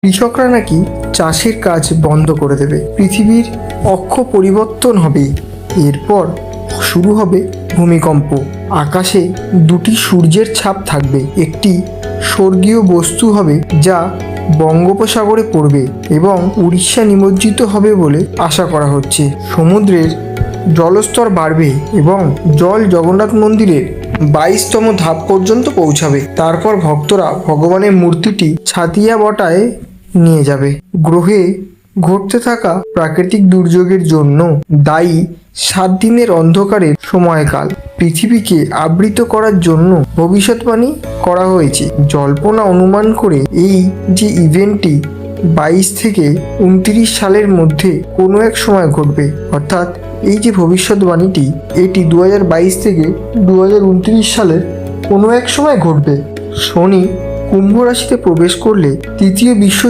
কৃষকরা নাকি চাষের কাজ বন্ধ করে দেবে, পৃথিবীর অক্ষ পরিবর্তন হবে, এরপর শুরু হবে ভূমিকম্প, আকাশে দুটি সূর্যের ছাপ থাকবে, একটি স্বর্গীয় বস্তু হবে যা বঙ্গোপসাগরে পড়বে এবং উড়িষ্যা নিমজ্জিত হবে বলে আশা করা হচ্ছে। সমুদ্রের জলস্তর বাড়বে এবং জল জগন্নাথ মন্দিরের 22তম ধাপ পর্যন্ত পৌঁছাবে। তারপর ভক্তরা ভগবানের মূর্তিটি ছাতিয়া বটায় নিয়ে যাবে। গ্রহে ঘটতে থাকা প্রাকৃতিক দুর্যোগের জন্য দায়ী 7 দিনের অন্ধকারের সময়কাল পৃথিবীকে আবৃত করার জন্য ভবিষ্যৎবাণী করা হয়েছে। জল্পনা অনুমান করে এই যে ইভেন্টটি 22 থেকে 29 সালের মধ্যে কোনো এক সময় ঘটবে, অর্থাৎ এই যে ভবিষ্যৎবাণীটি এটি 2022 থেকে 2029 সালের কোনো এক সময় ঘটবে। শনি কুম্ভ রাশিতে প্রবেশ করলে তৃতীয় বিশ্বযুদ্ধ